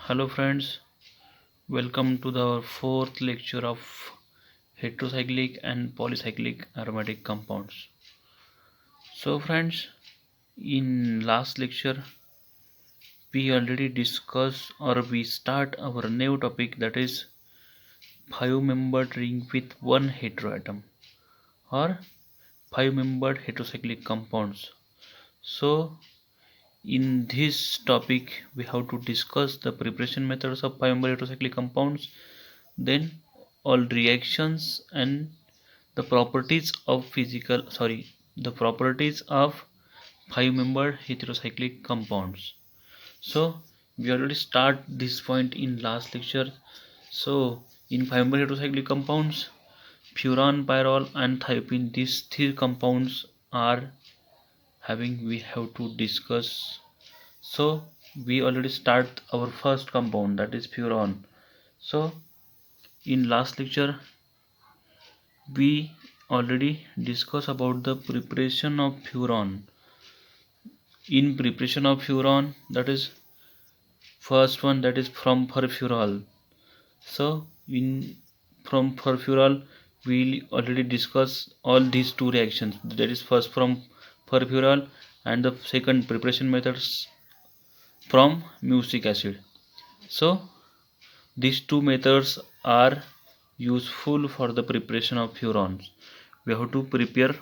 Hello friends, welcome to the fourth lecture of heterocyclic and polycyclic aromatic compounds. So friends, in last lecture we already discussed or we start our new topic, that is 5-membered ring with one heteroatom or 5-membered heterocyclic compounds. So in this topic we have to discuss the preparation methods of 5-membered heterocyclic compounds, then all reactions and the properties of the properties of 5-membered heterocyclic compounds. So we already start this point in last lecture. So in 5-membered heterocyclic compounds, furan, pyrrole and thiopene, these three compounds are having we have to discuss. So we already start our first compound, that is furan. So in last lecture we already discussed about the preparation of furan. In preparation of furan, that is first one, that is from furfural. So in from furfural we already discussed all these two reactions, that is first from furfural and the second preparation methods from mucic acid. So these two methods are useful for the preparation of furans. We have to prepare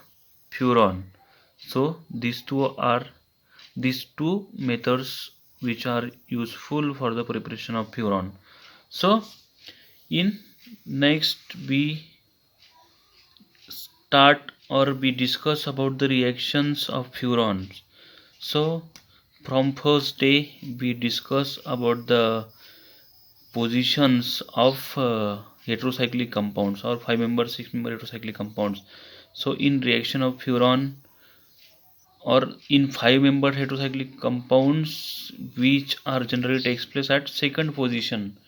furan. So these two methods which are useful for the preparation of furan. So in next we start or we discuss about the reactions of furans. So from first day we discuss about the positions of heterocyclic compounds or 5-member 6-member heterocyclic compounds. So in reaction of furan or in 5-membered heterocyclic compounds which are generally takes place at second position,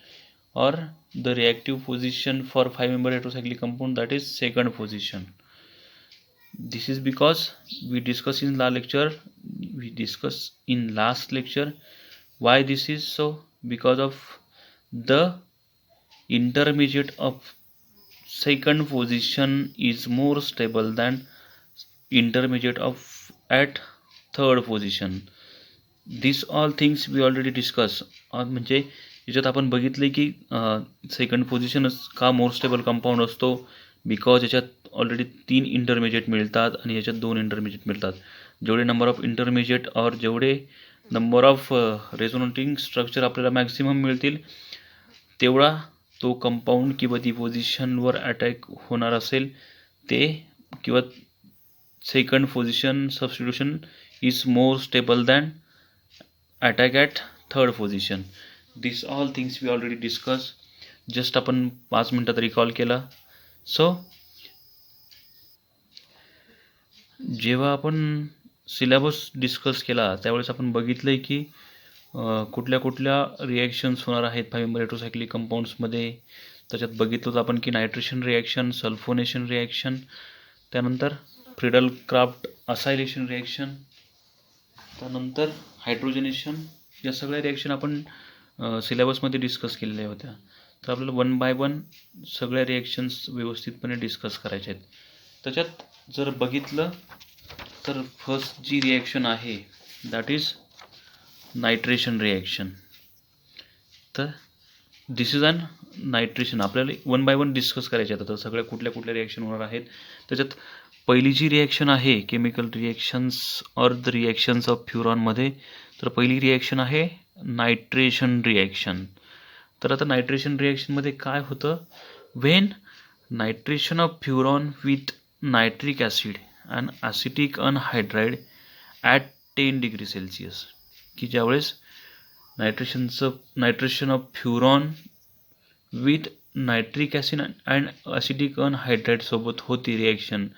or the reactive position for 5-membered heterocyclic compound, that is second position. This is because we discuss in last lecture why this is so, because of the intermediate of second position is more stable than intermediate of at third position. This all things we already discuss. म्हणजे याच्यात आपण बघितले की second पोझिशनच का more stable compound असतो, because याच्यात already 3 intermediate मिळतात आणि याच्यात 2 इंटरमिजिएट मिळतात. जेवढे नंबर ऑफ इंटरमिजिएट और जेवढे नंबर ऑफ रेझोनेटिंग स्ट्रक्चर आपल्याला मॅक्सिमम मिळतील तेवढा तो कंपाऊंड किंवा ती पोझिशनवर अटॅक होणार असेल ते, किंवा second position substitution is more stable than attack at third position. This all things we already discuss. Just आपण 5 मिनिटात रिकॉल केला. सो जेव्हा आपण सिलेबस डिस्कस केला त्यावेळेस आपण बघितलं की कुठल्या कुठल्या रिॲक्शन्स होणार आहेत 5-member हेटेरोसायक्लिक कंपाऊंड्समध्ये. त्याच्यात बघितलं होतं आपण की नायट्रेशन रिॲक्शन, सल्फोनेशन रिॲक्शन, त्यानंतर फ्रिडल क्राफ्ट असायलेशन रिॲक्शन, त्यानंतर हायड्रोजनेशन, या सगळ्या रिॲक्शन आपण सिलेबसमध्ये डिस्कस केलेल्या होत्या. तर आपल्याला 1 बाय 1 सगळ्या रिॲक्शन्स व्यवस्थितपणे डिस्कस करायच्या आहेत. त्याच्यात जर बघितलं तर फर्स्ट जी रिॲक्शन आहे दॅट इज नायट्रेशन रिॲक्शन. तर दिस इज अन नायट्रेशन. आपल्याला 1 बाय 1 डिस्कस करायचे आहेत. तर सगळ्या कुठल्या कुठल्या रिॲक्शन होणार आहेत. त्याच्यात पहिली जी रिॲक्शन आहे chemical reactions or the reactions of फ्युरॉनमध्ये, तर पहिली रिॲक्शन आहे नायट्रेशन रिॲक्शन. तर आता नायट्रेशन रिॲक्शनमध्ये काय होतं, when nitration of furan with nitric acid and acetic anhydride at 10 degree Celsius, की ज्यावेळेस nitration of furan with nitric acid and acetic anhydride सोबत होती रिॲक्शन,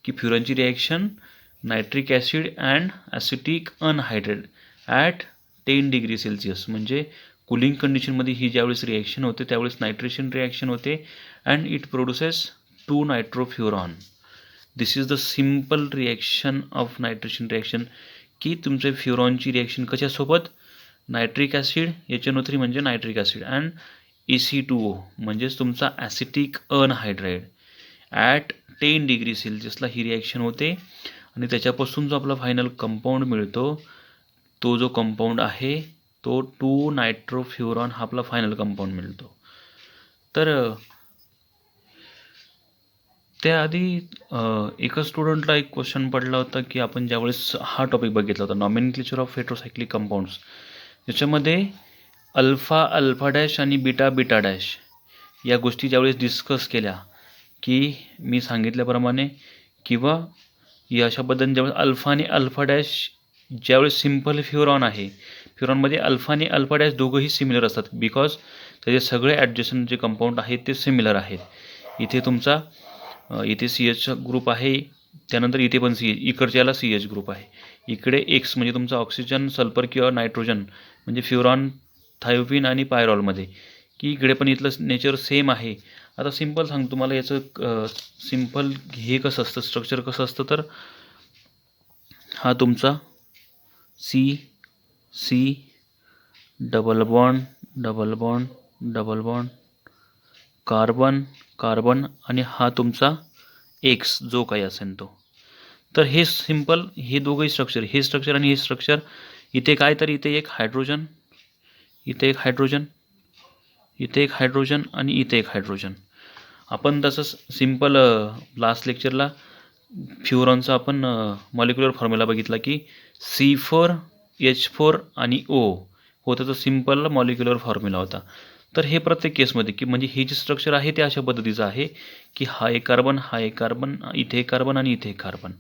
की फ्युरॉनची reaction nitric acid and acetic anhydride at 10 degree Celsius, म्हणजे cooling कंडिशनमध्ये ही ज्यावेळेस रिॲक्शन होते त्यावेळेस नायट्रेशन रिॲक्शन होते and it produces 2 nitrofuran. This is the simple reaction of nitration reaction, की तुमचे फ्युरॉनची रिॲक्शन कशासोबत, नायट्रिक ॲसिड HNO3 म्हणजे नायट्रिक ॲसिड अँड AC2O म्हणजेच तुमचा ॲसिटिक अनहायड्राइड ॲट 10 डिग्री सेल्सिअसला ही रिॲक्शन होते आणि त्याच्यापासून जो आपला फायनल कंपाऊंड मिळतो तो जो कंपाऊंड आहे तो 2 नायट्रोफ्युरॉन हा आपला फायनल कंपाऊंड मिळतो. तर त्याआधी एका स्टुडंटला एक क्वेश्चन पडला होता की आपण ज्यावेळेस हा टॉपिक बघितला होता नॉमेनक्लेचर ऑफ हेटेरोसायक्लिक कंपाऊंड्स, याच्यामध्ये अल्फा अल्फा डॅश आणि बीटा बीटा डॅश या गोष्टी ज्यावेळेस डिस्कस केल्या की मी सांगितल्याप्रमाणे किंवा या अशा पद्धतीने ज्यावेळेस अल्फा आणि अल्फा डॅश ज्यावेळेस सिम्पल फ्युरॉन आहे, फ्युरॉनमध्ये अल्फा आणि अल्फा डॅश दोघंही सिमिलर असतात बिकॉज त्याचे सगळे ॲडजस्टंट जे कंपाऊंड आहेत ते सिमिलर आहेत. इथे तुमचा इथे CH ग्रुप आहे, त्यानंतर इथे पण इकडच्याला CH ग्रुप आहे, इकडे X म्हणजे तुमचा ऑक्सिजन सल्फर किंवा नायट्रोजन म्हणजे फ्युरॉन थायोपिन आणि पायरॉलमध्ये, की इकडे पण इथलं नेचर सेम आहे. आता सिम्पल सांगतो तुम्हाला याचं सिम्पल हे कसं असतं, स्ट्रक्चर कसं असतं. तर हा तुमचा C double bond double bond double bond carbon carbon आणि हा तुमचा X जो काही असेल तो. तर हे सिम्पल हे दोघंही स्ट्रक्चर, हे स्ट्रक्चर आणि हे स्ट्रक्चर, इथे काय तर इथे एक हायड्रोजन, इथे एक हायड्रोजन, इथे एक हायड्रोजन आणि इथे एक हायड्रोजन. आपण तसंच सिम्पल लास्ट लेक्चरला फ्युरॉनचा आपण मॉलिक्युलर फॉर्म्युला बघितला की C4H4 आणि O होतं, तर सिम्पल मॉलिक्युलर फॉर्म्युला होता. तर हे प्रत्येक केसमध्ये की म्हणजे हे जे स्ट्रक्चर आहे ते अशा पद्धतीचं आहे की हा एक कार्बन, हा एक कार्बन, इथे एक कार्बन आणि इथे एक कार्बन,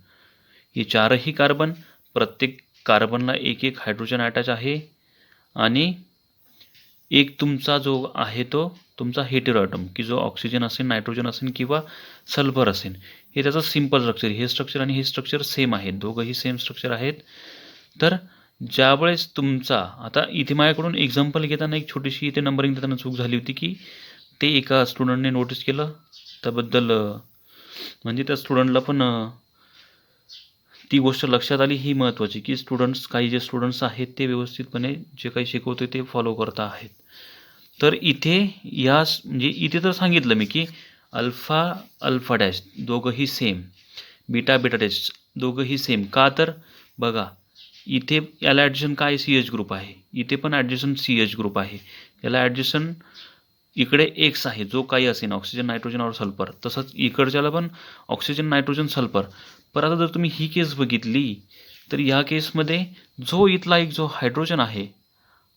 हे चारही कार्बन, प्रत्येक कार्बनला एक एक हायड्रोजन अटॅच आहे आणि एक तुमचा जो आहे तो तुमचा हेटेरो ॲटम की जो ऑक्सिजन असेल, नायट्रोजन असेल किंवा सल्फर असेल, हे त्याचं सिम्पल स्ट्रक्चर. हे स्ट्रक्चर आणि हे स्ट्रक्चर सेम आहेत, दोघंही सेम स्ट्रक्चर आहेत. तर ज्यावेळेस तुमचा आता इथे माझ्याकडून एक्झाम्पल घेताना एक छोटीशी इथे नंबरिंग देताना चूक झाली होती की ते एका स्टुडंटने नोटीस केलं, त्याबद्दल म्हणजे त्या स्टुडंटला पण ती गोष्ट लक्षात आली, ही महत्त्वाची की स्टुडंट्स, काही जे स्टुडंट्स आहेत ते व्यवस्थितपणे जे काही शिकवते ते फॉलो करत आहेत. तर इथे या म्हणजे इथे तर सांगितलं मी की अल्फा अल्फा डॅश दोघंही सेम, बीटा बीटा डॅश दोघंही सेम. का तर बघा इथे याला ॲडजस्टंट काय CH ग्रुप आहे, इथे पण ॲडजस्टंट CH ग्रुप आहे, याला ॲडजस्टंट इकडे X आहे जो काही असेल ऑक्सिजन नायट्रोजन और सल्फर, तसंच इकडच्याला पण ऑक्सिजन नायट्रोजन सल्फर. पण आता जर तुम्ही ही केस बघितली तर या केसमध्ये जो इथला एक जो हायड्रोजन आहे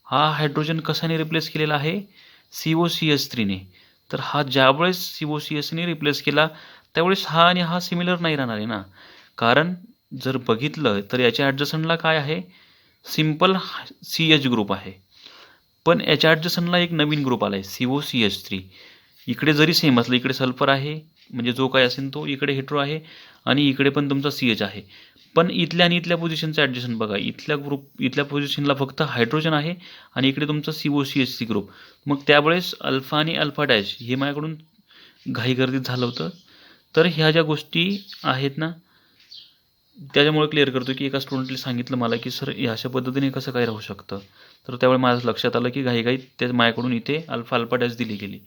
हा हायड्रोजन कशाने रिप्लेस केलेला आहे, COCH3 ने. तर हा ज्यावेळेस COCH ने रिप्लेस केला त्यावेळेस हा आणि हा सिमिलर नाही राहणार आहे ना, कारण जर बघितलं तर याच्या ॲडजस्टंटला काय आहे, सिम्पल CH ग्रुप आहे, पण याच्या ॲडजस्टंटला एक नवीन ग्रुप आला आहे COCH3. इकडे जरी सेम असलं, इकडे सल्फर आहे म्हणजे जो काय असेल तो, इकडे हेट्रो आहे आणि इकडे पण तुमचा CH आहे, पण इथल्या आणि इथल्या पोझिशनचं ॲडजस्टंट बघा, इथल्या पोझिशनला फक्त हायड्रोजन आहे आणि इकडे तुमचा COCH3 ग्रुप. मग त्यावेळेस अल्फा आणि अल्फा डॅश हे माझ्याकडून घाईगर्दीत झालं होतं. तर ह्या ज्या गोष्टी आहेत ना त्याच्यामुळे क्लिअर करतो की एका स्टुडंटने सांगितलं मला की सर अशा पद्धतीने कसं काय राहू शकतं. तर त्यावेळी माझं लक्षात आलं की घाईघाईत ते माझ्याकडून इथे अल्फा अल्फा डॅश दिली गेली.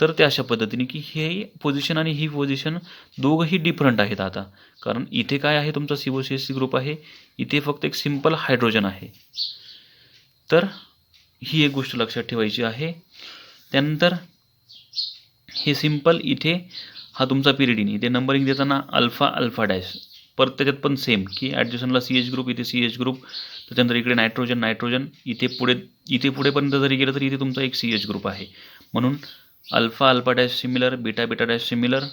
तर ते अशा पद्धतीने की हे पोझिशन आणि ही पोझिशन दोघंही डिफरंट आहेत. आता कारण इथे काय आहे तुमचा COCH ग्रुप आहे, इथे फक्त एक सिम्पल हायड्रोजन आहे. तर ही एक गोष्ट लक्षात ठेवायची आहे. त्यानंतर हे सिम्पल इथे हा तुमचा पिरिडीन, इथे नंबरिंग देताना अल्फा अल्फा डॅश, परत त्याच्यात पण सेम की ॲडजस्टंटला CH ग्रुप, इथे CH ग्रुप, त्याच्यानंतर इकडे नायट्रोजन नायट्रोजन, इथे पुढेपर्यंत जरी गेलं तरी इथे तुमचा एक CH ग्रुप आहे. म्हणून alpha alpha dash similar, beta beta dash similar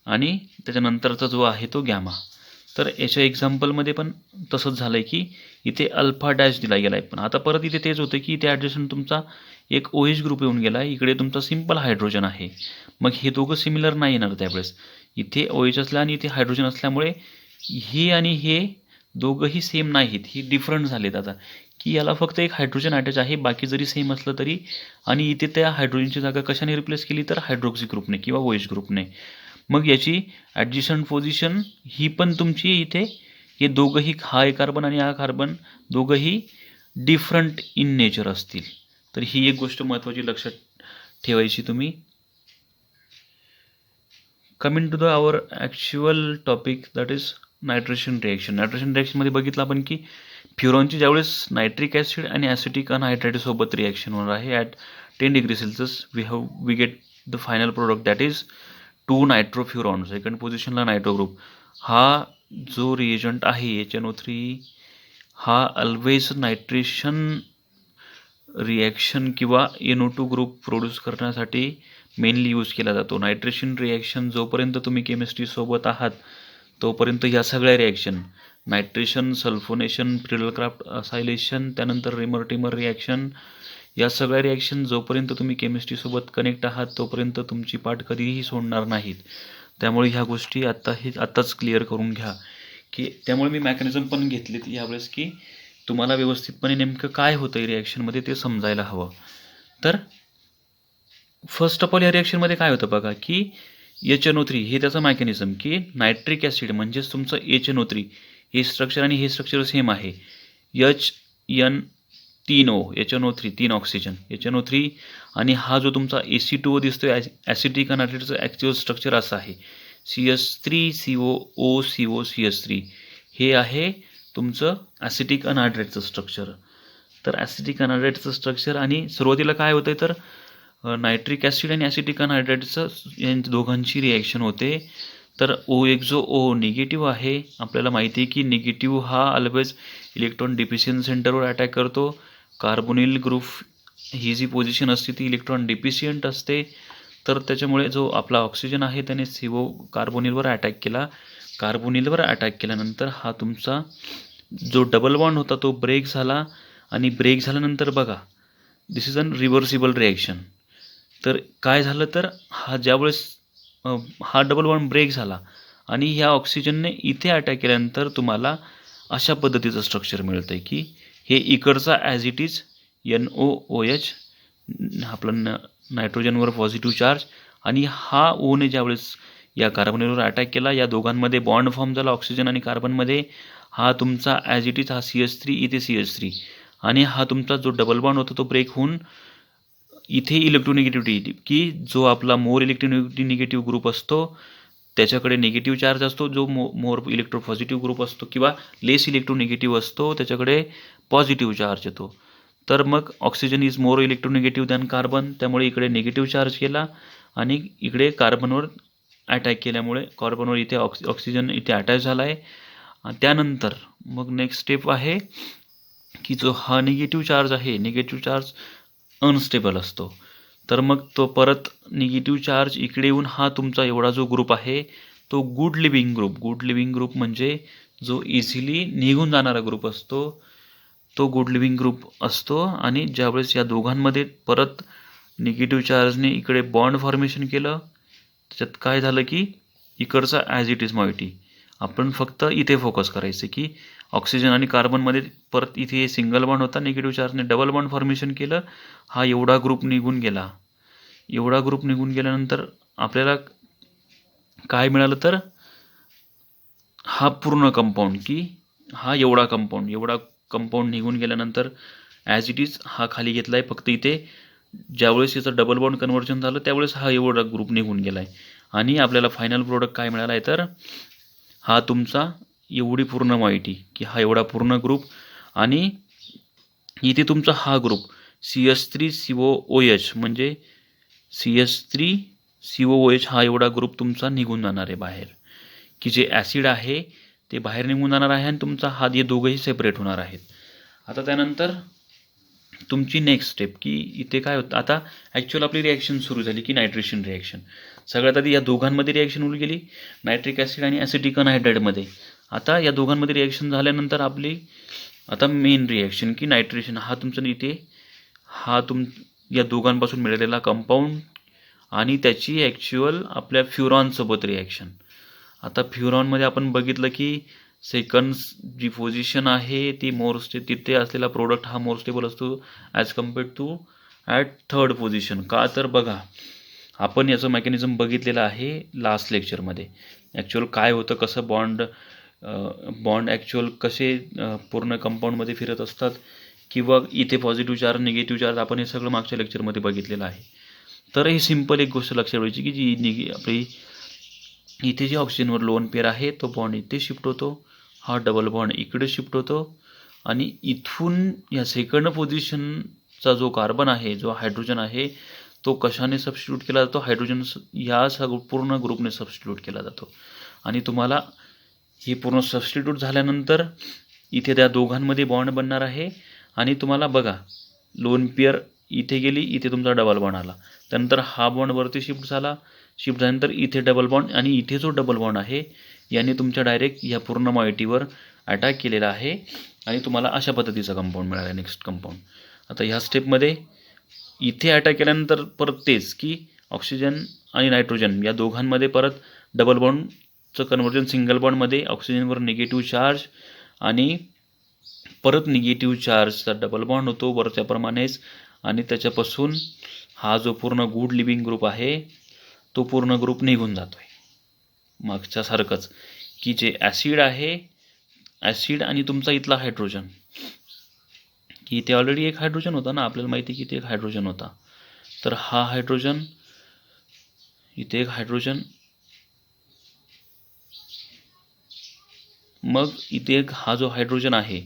आणि त्याच्यानंतरचा जो आहे तो गॅमा. तर याच्या एक्झाम्पलमध्ये पण तसंच झालं आहे की इथे अल्फा डॅश दिला गेला आहे, पण आता परत इथे तेच होतं की इथे ॲडजस्टंट तुमचा एक OH ग्रुप येऊन गेला आहे, इकडे तुमचा सिम्पल हायड्रोजन आहे. मग हे दोघं सिमिलर नाही येणार त्यावेळेस, इथे OH असला आणि इथे हायड्रोजन असल्यामुळे हे आणि हे दोघंही सेम नाहीत, ही डिफरंट झालेत. आता की याला फक्त एक हायड्रोजन अटॅच आहे, बाकी जरी सेम असलं तरी, आणि इथे त्या हायड्रोजनची जागा कशाने रिप्लेस केली तर हायड्रोक्सी ग्रुपने किंवा OH ग्रुपने. मग याची ॲडजस्टंट पोझिशन ही पण तुमची इथे हे दोघंही, हा एक कार्बन आणि हा कार्बन दोघंही डिफरंट इन नेचर असतील. तर ही एक गोष्ट महत्त्वाची लक्षात ठेवायची तुम्ही. Coming to the our actual topic, that is nitration reaction. Nitration रिॲक्शनमध्ये बघितलं आपण की फ्युरॉनची ज्यावेळेस नायट्रिक ॲसिड आणि ॲसिटिक अनहायड्रेटेड सोबत रिॲक्शन होणार आहे at 10 degree Celsius, we get the final product that is 2 nitrofuran. Second पोझिशनला नायट्रो ग्रुप. हा जो रिएजंट आहे HNO3, हा ऑलवेज नायट्रेशन रिॲक्शन किंवा NO2 ग्रुप प्रोड्यूस करण्यासाठी मेनली यूज केला जातो. नायट्रेशन रिॲक्शन जोपर्यंत तुम्ही केमिस्ट्रीसोबत आहात तोपर्यंत ह्या सगळ्या reaction, nitration, sulphonation, Friedel-Crafts acylation, त्यानंतर रिमर-टिमर रिॲक्शन, या सगळ्या रिॲक्शन जोपर्यंत तुम्ही केमिस्ट्रीसोबत कनेक्ट आहात तोपर्यंत तुमची पाठ कधीही सोडणार नाहीत. त्यामुळे ह्या गोष्टी आत्ताच क्लिअर करून घ्या की त्यामुळे मी मॅकॅनिझम पण घेतलीत यावेळेस की तुम्हाला व्यवस्थितपणे नेमकं काय होतं आहे रिॲक्शनमध्ये ते समजायला हवं. तर फर्स्ट ऑफ ऑल या रिॲक्शनमध्ये काय होतं बघा की HNO3 हे त्याचं मॅकॅनिझम की नायट्रिक ॲसिड म्हणजेच तुमचं HNO3 हे स्ट्रक्चर आणि हे स्ट्रक्चर सेम आहे. HN3O, HNO3 3 ऑक्सिजन, HNO3, आणि हा जो तुमचा AC2O दिसतोय ॲसिटिक अनहायड्रेटचं ॲक्च्युअल स्ट्रक्चर असं आहे CH3COOCOCH3. हे आहे तुमचं ॲसिटिक अनहायड्रेटचं स्ट्रक्चर. तर ॲसिटिक अनहायड्रेटचं स्ट्रक्चर आणि सुरुवातीला काय होतं आहे तर नायट्रिक ॲसिड आणि ॲसिटिक अनहायड्रेटचं यांच्या दोघांची रिॲक्शन होते. तर एक जो O निगेटिव्ह आहे, आपल्याला माहिती आहे की निगेटिव्ह हा ऑलवेज इलेक्ट्रॉन डिफिशियंट सेंटरवर अटॅक करतो. कार्बोनिल ग्रुप ही जी पोझिशन असते ती इलेक्ट्रॉन डिफिशियंट असते. तर त्याच्यामुळे जो आपला ऑक्सिजन आहे त्याने CO कार्बोनिलवर अटॅक केला. कार्बोनिलवर अटॅक केल्यानंतर हा तुमचा जो डबल बॉन्ड होता तो ब्रेक झाला, आणि ब्रेक झाल्यानंतर बघा दिस इज अन रिव्हर्सिबल रिॲक्शन. तर काय झालं तर ज्यावेळेस हा डबल बॉन्ड ब्रेक झाला आणि ह्या ऑक्सिजनने इथे अटॅक केल्यानंतर तुम्हाला अशा पद्धतीचं स्ट्रक्चर मिळतं आहे की हे इकडचा ॲज इट इज NOOH, आपलं नायट्रोजनवर पॉझिटिव्ह चार्ज, आणि हा ओने ज्यावेळेस या कार्बनवर अटॅक केला, या दोघांमध्ये बॉन्ड फॉर्म झाला ऑक्सिजन आणि कार्बनमध्ये. हा तुमचा ॲज इट इज हा CH3, इथे CH3, आणि हा तुमचा जो डबल बॉन्ड होता तो ब्रेक होऊन इथे इलेक्ट्रोनिगेटिव्हिटी की जो आपला मोर इलेक्ट्रोनिगेटिव्ह ग्रुप असतो त्याच्याकडे निगेटिव्ह चार्ज असतो, जो मोर इलेक्ट्रोपॉझिटिव्ह ग्रुप असतो किंवा लेस इलेक्ट्रोनिगेटिव्ह असतो त्याच्याकडे पॉझिटिव्ह चार्ज येतो. तर मग oxygen is more electronegative than carbon, त्यामुळे इकडे निगेटिव्ह चार्ज केला आणि इकडे कार्बनवर अटॅक केल्यामुळे कार्बनवर इथे ऑक्सिजन इथे अटॅच झाला आहे. त्यानंतर मग नेक्स्ट स्टेप आहे की जो हा निगेटिव्ह चार्ज आहे, निगेटिव्ह चार्ज अनस्टेबल असतो. तर मग तो परत निगेटिव्ह चार्ज इकडे येऊन हा तुमचा एवढा जो ग्रुप आहे तो गुड लिव्हिंग ग्रुप म्हणजे जो इझिली निघून जाणारा ग्रुप असतो तो गुड लिव्हिंग ग्रुप असतो. आणि ज्यावेळेस या दोघांमध्ये परत निगेटिव्ह चार्जने इकडे बॉन्ड फॉर्मेशन केलं, त्याच्यात काय झालं की इकडचा ॲज इट इज मॉइटी, आपण फक्त इथे फोकस करायचं की ऑक्सिजन आणि कार्बनमध्ये परत इथे सिंगल बॉन्ड होता, निगेटिव्ह चार्जने डबल बॉन्ड फॉर्मेशन केलं, हा एवढा ग्रुप निघून गेला. एवढा ग्रुप निघून गेल्यानंतर आपल्याला काय मिळालं तर हा पूर्ण कंपाऊंड की हा एवढा कंपाऊंड निघून गेल्यानंतर ॲज इट इज हा खाली घेतला आहे. फक्त इथे ज्यावेळेस याचं डबल बॉन्ड कन्व्हर्जन झालं त्यावेळेस हा एवढा ग्रुप निघून गेला आहे, आणि आपल्याला फायनल प्रोडक्ट काय मिळाला आहे तर हा तुमचा एवढी पूर्ण माहिती की हा एवढा पूर्ण ग्रुप, आणि इथे तुमचा हा ग्रुप CH3COOH म्हणजे CH3COOH हा एवढा ग्रुप तुमचा निघून जाणार आहे बाहेर, की जे ॲसिड आहे ते बाहेर निघून जाणार आहे आणि तुमचा हा हे दोघंही सेपरेट होणार आहेत. आता त्यानंतर तुमची नेक्स्ट स्टेप की इथे काय होतं, आता ॲक्च्युअल आपली रिॲक्शन सुरू झाली की नायट्रेशन रिॲक्शन. सगळ्यात आधी या दोघांमध्ये रिॲक्शन होऊन गेली, नायट्रिक ॲसिड आणि ॲसिटिक अनहायड्रेटमध्ये. आता या दोघांमध्ये रिॲक्शन झाल्यानंतर आपली आता मेन रिॲक्शन की नायट्रेशन, हा तुमचा इथे हा या दोघांपासून मिळालेला कंपाऊंड आणि त्याची ॲक्च्युअल आपल्या फ्युरॉनसोबत रिॲक्शन. आता फ्युरॉनमध्ये आपण बघितलं की सेकंड जी पोझिशन आहे ती तिथे असलेला प्रोडक्ट हा मोर स्टेबल असतो as compared to at third position. का तर बघा आपण याचं मेकॅनिझम बघितलेलं आहे लास्ट लेक्चरमध्ये. ॲक्च्युअल काय होतं, कसं बॉन्ड ॲक्च्युअल कसे पूर्ण कंपाऊंडमध्ये फिरत असतात किंवा इथे पॉझिटिव्ह चार्ज निगेटिव्ह चार्ज आपण हे सगळं मागच्या लेक्चरमध्ये बघितलेलं आहे. तर ही सिंपल एक गोष्ट लक्षात ठेवायची की जी आपली इथे जे ऑक्सिजनवर लोन पेअर आहे तो बॉन्ड इथे शिफ्ट होतो, हा डबल बॉन्ड इकडे शिफ्ट होतो आणि इथून या सेकंड पोझिशनचा जो कार्बन आहे, जो हायड्रोजन आहे, तो कशाने सबस्टिट्यूट केला जातो? हायड्रोजन या पूर्ण ग्रुपने सबस्टिट्यूट केला जातो. आणि तुम्हाला हे पूर्ण सबस्टिट्यूट झाल्यानंतर इथे त्या दोघांमध्ये बॉन्ड बनणार आहे आणि तुम्हाला बघा लोन पेअर इथे गेली, इथे तुमचा डबल बॉन्ड आला, त्यानंतर हा बॉन्ड वरती शिफ्ट झाल्यानंतर इथे डबल बॉन्ड आणि इथे जो डबल बॉन्ड आहे याने तुमच्या डायरेक्ट या पूर्ण मॉइटीवर अटॅक केलेला आहे आणि तुम्हाला अशा पद्धतीचा कंपाऊंड मिळाला. नेक्स्ट कंपाऊंड आता ह्या स्टेपमध्ये इथे अटॅक केल्यानंतर परत तेच की ऑक्सिजन आणि नायट्रोजन या दोघांमध्ये परत डबल बॉन्डचं कन्व्हर्जन सिंगल बॉन्डमध्ये, ऑक्सिजनवर निगेटिव्ह चार्ज आणि परत निगेटिव्ह चार्जचा डबल बॉन्ड होतो वरच्याप्रमाणेच आणि त्याच्यापासून हा जो पूर्ण गुड लिव्हिंग ग्रुप आहे तो पूर्ण ग्रुप निघून जातो आहे. मागच्यासारखंच की जे ॲसिड आहे, ॲसिड आणि तुमचा इथला हायड्रोजन, की इथे ऑलरेडी एक हायड्रोजन होता ना, आपल्याला माहिती की इथे एक हायड्रोजन होता, तर हा हायड्रोजन, इथे एक हायड्रोजन, मग इथे एक हा जो हायड्रोजन आहे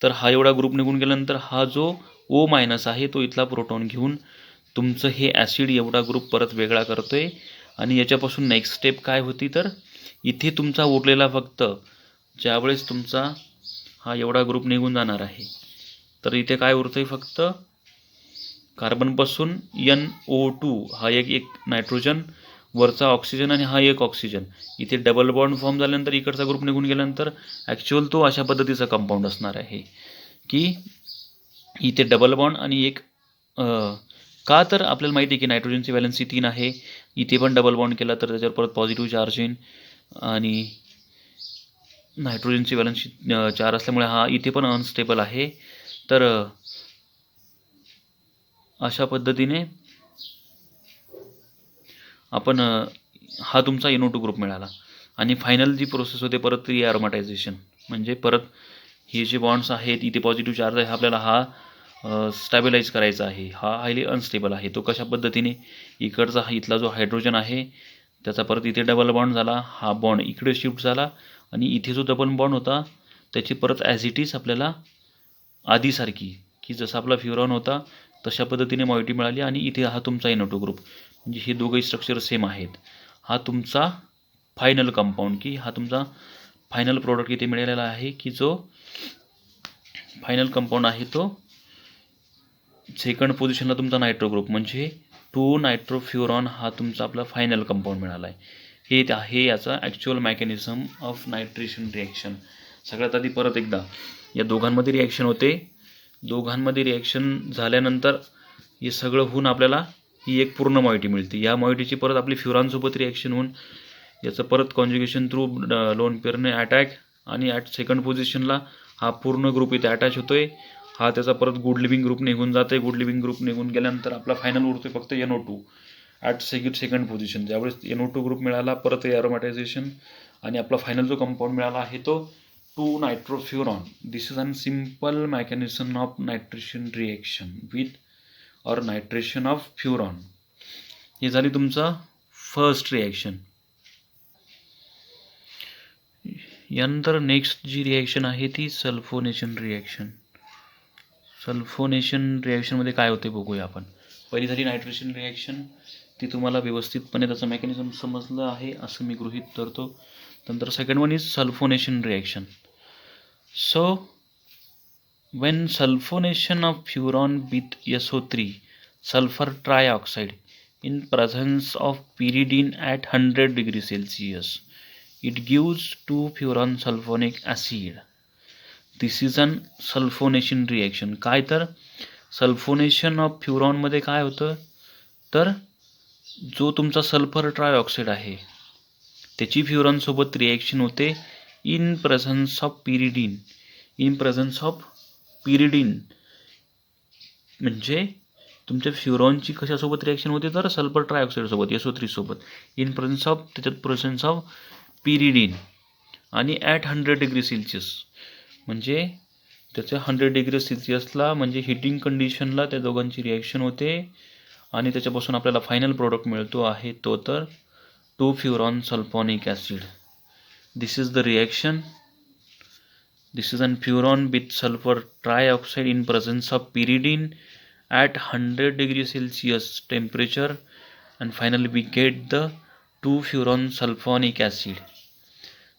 तर हा एवढा ग्रुप निघून गेल्यानंतर हा जो O- आहे तो इथला प्रोटॉन घेऊन तुमचं हे ॲसिड एवढा ग्रुप परत वेगळा करतोय आणि याच्यापासून नेक्स्ट स्टेप काय होती तर इथे तुमचा उरलेला फक्त ज्यावेळेस तुमचा हा एवढा ग्रुप निघून जाणार आहे तर इथे काय उरतंय फक्त कार्बनपासून NO2 हा एक नायट्रोजन, वरचा ऑक्सिजन आणि हा एक ऑक्सिजन. इथे डबल बॉन्ड फॉर्म झाल्यानंतर इकडचा ग्रुप निघून गेल्यानंतर ॲक्च्युअल तो अशा पद्धतीचा कंपाऊंड असणार आहे की इथे डबल बॉन्ड आणि एक का तर आपल्याला माहिती आहे की नायट्रोजनची व्हॅलन्सी 3 आहे, इथे पण डबल बॉन्ड केला तर त्याच्यावर परत पॉझिटिव्ह चार्ज येईल आणि नायट्रोजनची व्हॅलन्सी 4 असल्यामुळे हा इथे पण अनस्टेबल आहे. तर अशा पद्धतीने आपण हा तुमचा NO2 ग्रुप मिळाला आणि फायनल जी प्रोसेस होते परत रीअरोमॅटायझेशन, म्हणजे परत हे जे बॉन्ड्स आहेत इथे पॉझिटिव्ह चार्ज आहे आपल्याला हा स्टॅबिलाइज करायचा आहे, हा हायली अनस्टेबल आहे. तो कशा पद्धतीने इकडचा इथला जो हायड्रोजन आहे त्याचा परत इथे डबल बॉन्ड झाला, हा बॉन्ड इकडे शिफ्ट झाला आणि इथे जो डबल बॉन्ड होता त्याची परत ॲज इट इज आपल्याला आधीसारखी की जसा आपला फ्युरॉन होता तशा पद्धतीने मॉइटी मिळाली आणि इथे हा तुमचा NO2 ग्रुप, म्हणजे हे दोघंही स्ट्रक्चर सेम आहेत. हा तुमचा फायनल कंपाऊंड की हा तुमचा फायनल प्रोडक्ट इथे मिळालेला आहे की जो फायनल कंपाऊंड आहे तो सेकंड पोझिशनला तुमचा नायट्रो ग्रुप म्हणजे 2 नायट्रोफ्युरॉन हा तुमचा आपला फायनल कंपाऊंड मिळाला आहे. हे आहे याचा actual mechanism of nitration reaction. सगळ्यात आधी परत एकदा या दोघांमध्ये रिॲक्शन होते, दोघांमध्ये रिॲक्शन झाल्यानंतर हे सगळं होऊन आपल्याला ही एक पूर्ण मॉइटी मिळते. या मॉइटीची परत आपली फ्युरॉनसोबत रिॲक्शन होऊन याचं परत कॉन्ज्युगेशन थ्रू लोन पेअरने अटॅक आणि ॲट सेकंड पोझिशनला हा पूर्ण ग्रुप इथे अटॅच होतोय. हा त्याचा परत गुड लिव्हिंग ग्रुप निघून जाते. गुड लिव्हिंग ग्रुप निघून गेल्यानंतर आपला फायनल उरतोय फक्त NO2 ॲट सेकंड पोझिशन. ज्यावेळेस NO2 ग्रुप मिळाला परत एरोमॅटायझेशन आणि आपला फायनल जो कंपाऊंड मिळाला आहे तो 2 nitrofuran. This is an simple mechanism of nitration reaction with or nitration of furan. हे झाली तुमचा फर्स्ट रिॲक्शन. यानंतर नेक्स्ट जी रिॲक्शन आहे ती सल्फोनेशन रिॲक्शन. सल्फोनेशन रिॲक्शनमध्ये काय होते बघूया आपण. पहिली झाली नायट्रेशन रिॲक्शन, ती तुम्हाला व्यवस्थितपणे त्याचं मेकॅनिझम समजलं आहे असं मी गृहीत धरतो. नंतर second one is sulphonation reaction. So when sulfonation of furan with SO3 sulfur trioxide in presence of pyridine at 100 degrees Celsius, it gives 2 furan sulfonic acid. This is an sulfonation reaction. काय तर sulphonation of फ्युरॉनमध्ये काय होतं तर जो तुमचा sulphur trioxide आहे त्याची फ्युरॉनसोबत reaction होते in presence of pyridine. In presence of pyridine म्हणजे तुमच्या फ्युरॉनची कशासोबत रिॲक्शन होते तर सल्फर ट्रायऑक्साईडसोबत SO3 सोबत इन प्रेझन्स ऑफ त्याच्यात प्रेझन्स ऑफ पिरिडीन आणि ॲट 100 डिग्री सेल्सिअस. म्हणजे त्याच्या 100 डिग्री सेल्सिअसला म्हणजे हिटिंग कंडिशनला त्या दोघांची रिॲक्शन होते आणि त्याच्यापासून आपल्याला फायनल प्रोडक्ट मिळतो आहे तो तर two furan sulphonic acid. This is the reaction. This is an furan with sulfur trioxide in presence of pyridine at 100 degrees Celsius temperature, and finally we get the 2-furan sulfonic acid.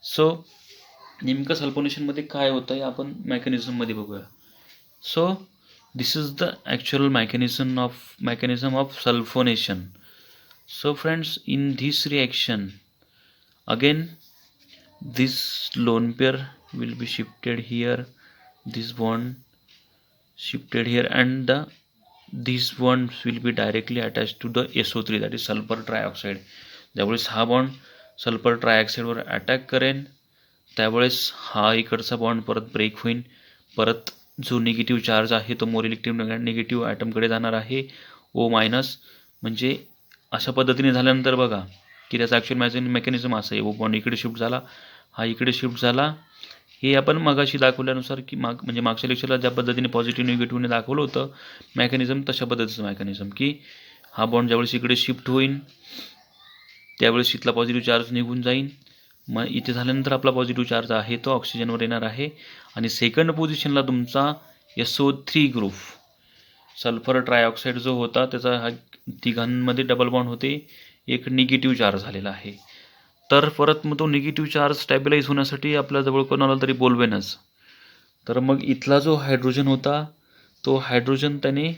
So नेमकं sulphonation मध्ये काय होतं आहे आपण mechanism मध्ये बघूया. So this is the actual mechanism of sulfonation. So friends, in this reaction again this lone pair will be shifted here, this bond shifted here, and these bonds will be directly attached to the SO3, that is sulfur trioxide. ज्यावेळेस हा bond sulphur ट्रायऑक्साईडवर attack करेन त्यावेळेस हा इकडचा bond परत break होईल. परत जो निगेटिव्ह चार्ज आहे तो मोर इलेक्ट्रिक निगेटिव्ह ॲटमकडे जाणार आहे O-. म्हणजे अशा पद्धतीने झाल्यानंतर बघा की त्याचा ॲक्च्युअल मेकॅनिझम असं आहे. O बॉन्ड इकडे शिफ्ट झाला, हा इकडे शिफ्ट झाला. हे आपण मगाशी दाखवल्यानुसार की म्हणजे मागच्या लेक्चरला ज्या पद्धतीने पॉझिटिव्ह निगेटिव्हने दाखवलं होतं मेकॅनिझम, तशा पद्धतीचं मेकॅनिझम की हा बॉन्ड ज्यावेळेस इकडे शिफ्ट होईल त्यावेळेस इथला पॉझिटिव्ह चार्ज निघून जाईल. मग इथे झाल्यानंतर आपला पॉझिटिव्ह चार्ज आहे तो ऑक्सिजनवर येणार आहे आणि सेकंड पोझिशनला तुमचा SO3 ग्रुप सल्फर ट्रायऑक्साईड जो होता त्याचा हा तिघांमध्ये डबल बॉन्ड होते, एक निगेटिव्ह चार्ज झालेला आहे. तर परत मग तो निगेटिव्ह चार्ज स्टॅबिलाईज होण्यासाठी आपल्याजवळ कोणाला तरी बोलवेनच. तर मग इथला जो हायड्रोजन होता तो हायड्रोजन त्याने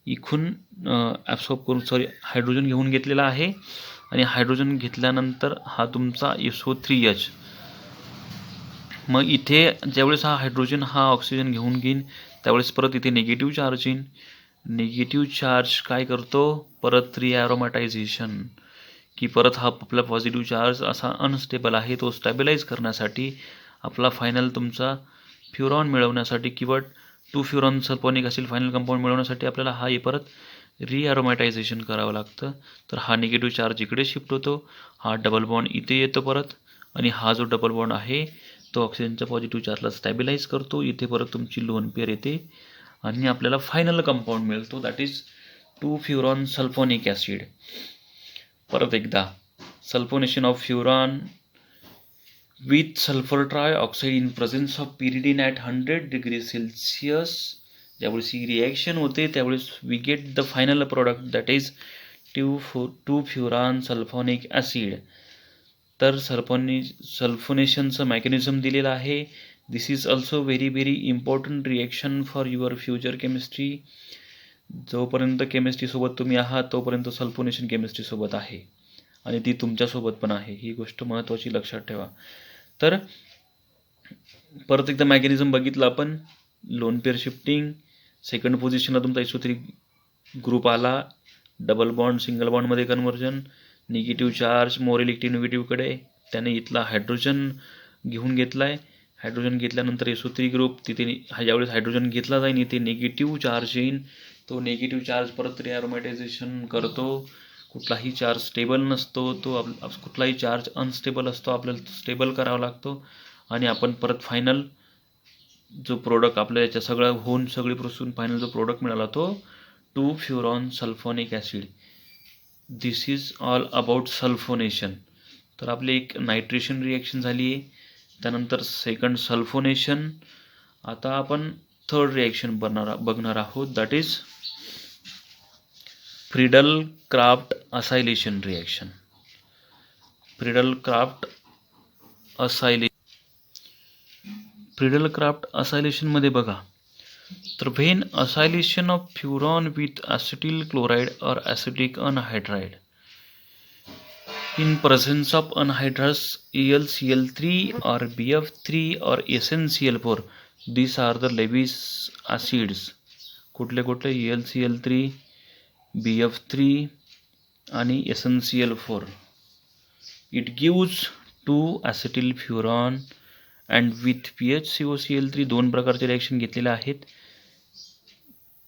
इथून ॲब्सॉर्ब करून हायड्रोजन घेऊन घेतलेला आहे आणि हायड्रोजन घेतल्यानंतर हा तुमचा SO3H. मग इथे ज्यावेळेस हा हायड्रोजन हा ऑक्सिजन घेऊन घेईन त्यावेळेस परत इथे निगेटिव्ह चार्ज येईन. निगेटिव्ह चार्ज काय करतो परत रिॲरोमॅटायझेशन की परत हा आपला पॉझिटिव्ह चार्ज असा अनस्टेबल आहे तो स्टॅबिलाईज करण्यासाठी आपला फायनल तुमचा फ्युरॉन मिळवण्यासाठी किंवा 2-फ्युरॉन सल्फोनिक ॲसिड फायनल कंपाऊंड मिळवण्यासाठी आपल्याला हा परत रिॲरोमॅटायझेशन करावं लागतं. तर हा निगेटिव्ह चार्ज इकडे शिफ्ट होतो, हा डबल बॉन्ड इथे येतो परत आणि हा जो डबल बॉन्ड आहे तो ऑक्सिजनच्या पॉझिटिव्ह चार्जला स्टॅबिलाईज करतो. इथे परत तुमची लोन पेअर येते आणि आपल्याला फायनल कंपाऊंड मिळतो that is two furan sulphonic acid. परत एकदा sulphonation of furan with sulfur trioxide in presence of pyridine at 100 degrees Celsius. ज्यावेळेस ही रिॲक्शन होते त्यावेळेस we get the final product that is two furan sulphonic acid. तर सल्फोनेशनचं mechanism दिलेलं आहे. This is also very important reaction for your future chemistry. जोपर्यंत केमिस्ट्रीसोबत तुम्ही आहात तोपर्यंत सल्फोनेशन केमिस्ट्रीसोबत आहे आणि ती तुमच्यासोबत पण आहे, ही गोष्ट महत्त्वाची लक्षात ठेवा. तर परत एकदा मेकॅनिझम बघितलं आपण. लोन पेअर शिफ्टिंग, सेकंड पोझिशनला तुमचा SO3 ग्रुप आला, डबल बॉन्ड सिंगल बॉन्डमध्ये conversion, negative charge more electric निगेटिव्हकडे, त्याने इथला हायड्रोजन घेऊन घेतला आहे. हायड्रोजन घेतल्यानंतर SO3 ग्रुप तिथे ज्यावेळेस हायड्रोजन घेतला जाईल इथे निगेटिव्ह चार्ज येईन. तो निगेटिव्ह चार्ज परत रिॲरोमॅटायझेशन करतो. कुठलाही चार्ज स्टेबल नसतो, तो कुठलाही चार्ज अनस्टेबल असतो, आपल्याला स्टेबल करावा लागतो आणि आपण परत फायनल जो प्रोडक्ट आपल्या याच्या सगळं होऊन सगळी प्रोसेस फायनल जो प्रोडक्ट मिळाला तो two furan sulphonic acid. This is all about sulphonation. तर आपली एक नायट्रेशन रिॲक्शन झाली आहे, त्यानंतर सेकंड सल्फोनेशन. आता आपण थर्ड रिॲक्शन बघणार आहोत that is Friedel Craft acylation reaction. Friedel Craft असायलेशनमध्ये बघा तर when acylation of furan with acetyl chloride or acetic anhydride in presence of anhydrous AlCl3 or BF3 or SnCl4. These are the Lewis acids. कुठले AlCl3, BF3 आणि SnCl4. It gives 2-acetylfuran and with PHCOCl3 दोन प्रकारचे reaction घेतलेले आहेत.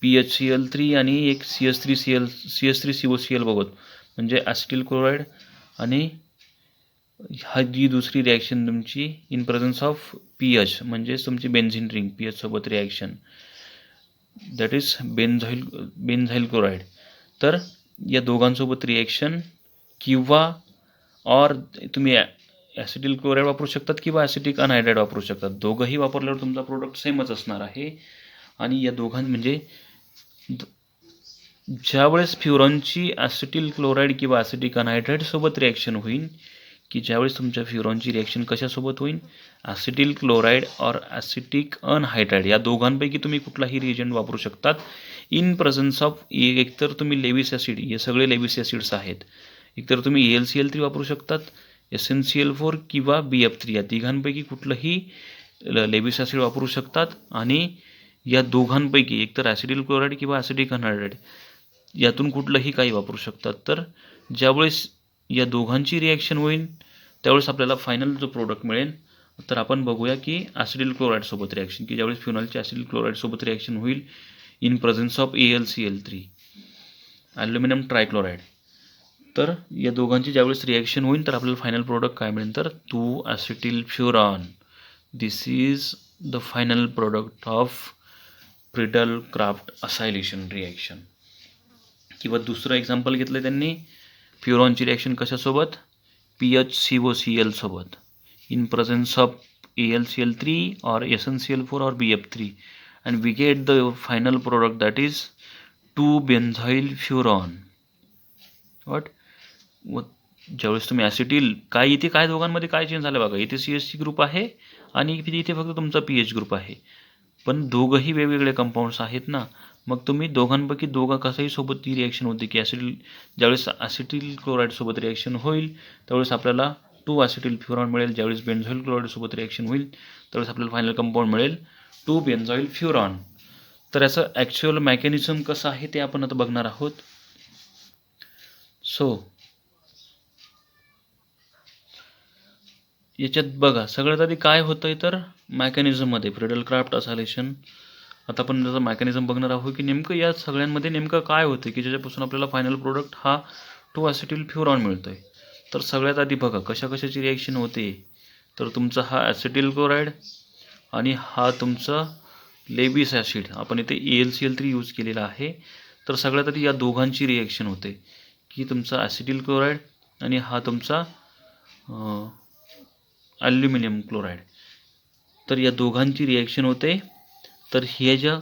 PHCl3 आणि एक CH3COCl बघत म्हणजे ॲसिटिल क्लोराइड आणि हा जी दुसरी रिॲक्शन तुमची इन प्रेझन्स ऑफ पीएच म्हणजेच तुमची बेन्झिन रिंग पीएच सोबत रिॲक्शन दॅट इज बेन्झाईल क्लोराईड. तर या दोघांसोबत रिॲक्शन किंवा ऑर तुम्ही ॲसिटिल क्लोराईड वापरू शकतात किंवा ॲसिटिक अनहायड्राईड वापरू शकतात. दोघंही वापरल्यावर तुमचा प्रोडक्ट सेमच असणार आहे. आणि या दोघां म्हणजे ज्यावेळेस फ्युरॉनची ॲसिटिल क्लोराईड किंवा ॲसिटिक अनहायड्राईड सोबत रिॲक्शन होईल की ज्यावेळेस तुमच्या फ्युरॉनची रिॲक्शन कशासोबत होईल, ॲसिटिल क्लोराईड और ॲसिटिक अनहायड्राईड या दोघांपैकी तुम्ही कुठलाही रिएजंट वापरू शकतात इन प्रेझन्स ऑफ एकतर तुम्ही लेविस ॲसिड, हे सगळे लेविस ॲसिड्स आहेत, एकतर तुम्ही AlCl3 वापरू शकतात, SnCl4 किंवा BF3 या तिघांपैकी कुठलंही लेविस ॲसिड वापरू शकतात. आणि या दोघांपैकी एकतर ॲसिटिल क्लोराईड किंवा ॲसिटिक अनहायड्राईड यातून कुठलंही काही वापरू शकतात. तर ज्यावेळेस या दोघांची रिॲक्शन होईल त्यावेळेस आपल्याला फायनल जो प्रोडक्ट मिळेल. तर आपण बघूया की ॲसिटिल क्लोराईडसोबत रिॲक्शन की ज्यावेळेस फ्युनॉलची ॲसिटिल क्लोराईडसोबत रिॲक्शन होईल in presence of AlCl3 aluminium trichloride. तर या दोघांची ज्यावेळेस रिॲक्शन होईल तर आपल्याला फायनल प्रोडक्ट काय मिळेल तर 2 acetyl furan. This is the final product of Friedel craft acylation reaction. किंवा दुसरं एक्झाम्पल घेतलं त्यांनी फ्युरॉनची रिॲक्शन कशासोबत, PHCOCl सोबत in presence of AlCl3 or SnCl4 और BF3 and we get the final product that is 2-benzyl furan. What? ज्यावेळेस तुम्ही ॲसिटिल काय इथे काय दोघांमध्ये काय चेंज झालं बघा, इथे CH ग्रुप आहे आणि इथे फक्त तुमचा PH ग्रुप आहे, पण दोघंही वेगवेगळे कंपाऊंड्स आहेत ना. मग तुम्ही दोघांपैकी कसंही सोबत ती रिॲक्शन होते की ज्यावेळेस ॲसिटिल क्लोराईडसोबत रिॲक्शन होईल त्यावेळेस आपल्याला 2 ॲसिटिल फ्युरॉन मिळेल. ज्यावेळेस बेन्झाईल क्लोराईडसोबत रिॲक्शन होईल त्यावेळेस आपल्याला फायनल कंपाऊंड मिळेल 2 बेन्झाईल फ्युरॉन. तर याचं ॲक्च्युअल मेकॅनिझम कसं आहे ते आपण आता बघणार आहोत. सो याच्यात बघा सगळ्यात आधी काय होतं आहे तर मेकॅनिझममध्ये प्रिडल क्राफ्ट असायलेशन. आता आपण त्याचं मेकॅनिझम बघणार आहोत की नेमकं या सगळ्यांमध्ये नेमकं काय होतं की ज्याच्यापासून आपल्याला फायनल प्रोडक्ट हा 2 ॲसिटिल फ्युरॉन मिळतो आहे. तर सगळ्यात आधी बघा कशाची रिॲक्शन होते तर तुमचा हा ॲसिटिल क्लोराईड आणि हा तुमचा लेविस ॲसिड, आपण इथे AlCl3 यूज केलेला आहे. तर सगळ्यात आधी या दोघांची रिॲक्शन होते की तुमचा ॲसिटिल क्लोराईड आणि हा तुमचा ॲल्युमिनियम क्लोराईड. तर या दोघांची रिॲक्शन होते. तर हे ज्या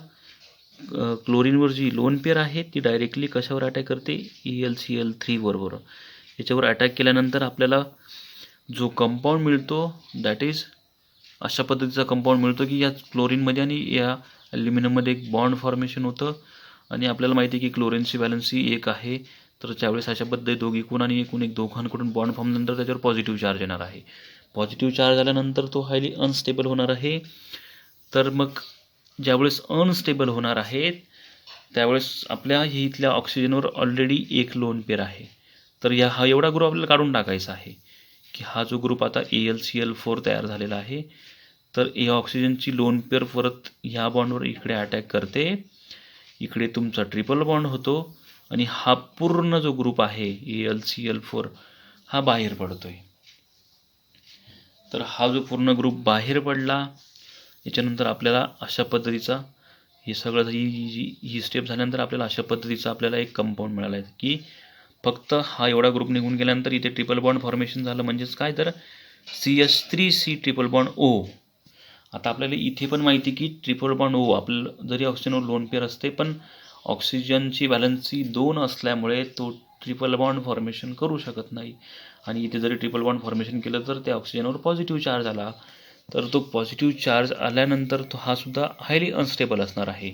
क्लोरीनवर जी लोन पेअर आहे ती डायरेक्टली कशावर अटॅक करते, AlCl3 बरोबर. याच्यावर अटॅक केल्यानंतर आपल्याला जो कंपाऊंड मिळतो दॅट इज अशा पद्धतीचा कंपाऊंड मिळतो की या क्लोरीनमध्ये आणि या ॲल्युमिनियममध्ये एक बॉन्ड फॉर्मेशन होतं. आणि आपल्याला माहिती आहे की क्लोरीनची व्हॅलन्सी 1 आहे. तर त्यावेळेस अशा पद्धती दोघीकडून आणि एकूण एक दोघांकडून बॉन्ड फॉर्म नंतर त्याच्यावर पॉझिटिव्ह चार्ज येणार आहे. पॉझिटिव्ह चार्ज आल्यानंतर तो हायली अनस्टेबल होणार आहे. तर मग ज्यावेळेस अनस्टेबल होणार आहे त्यावेळेस आपल्या इथल्या ऑक्सिजनवर ऑलरेडी एक लोन पेअर आहे. तर हा एवढा ग्रुप आपल्याला काढून टाकायचा आहे की हा जो ग्रुप आता AlCl4 तयार झालेला आहे. तर या ऑक्सिजनची लोन पेअर परत ह्या बॉन्डवर इकडे अटॅक करते, इकडे तुमचा ट्रिपल बॉन्ड होतो आणि हा पूर्ण जो ग्रुप आहे AlCl4 हा बाहेर पडतोय. तर हा जो पूर्ण ग्रुप बाहेर पडला याच्यानंतर आपल्याला अशा पद्धतीचा हे सगळं ही स्टेप झाल्यानंतर आपल्याला अशा पद्धतीचा आपल्याला एक कंपाऊंड मिळाला आहे की फक्त हा एवढा ग्रुप निघून गेल्यानंतर इथे ट्रिपल बॉन्ड फॉर्मेशन झालं. म्हणजेच काय तर CH3C ट्रिपल बॉन्ड O. आता आपल्याला इथे पण माहिती की ट्रिपल बॉन्ड O आपलं जरी ऑक्सिजनवर लोन पेअर असते पण ऑक्सिजनची व्हॅलन्सी 2 असल्यामुळे तो ट्रिपल बॉन्ड फॉर्मेशन करू शकत नाही. आणि इथे जरी ट्रिपल बॉन्ड फॉर्मेशन केलं तर त्या ऑक्सिजनवर पॉझिटिव्ह चार्ज आला. तर तो पॉझिटिव्ह चार्ज आल्यानंतर तो हा सुद्धा हायली अनस्टेबल असणार आहे.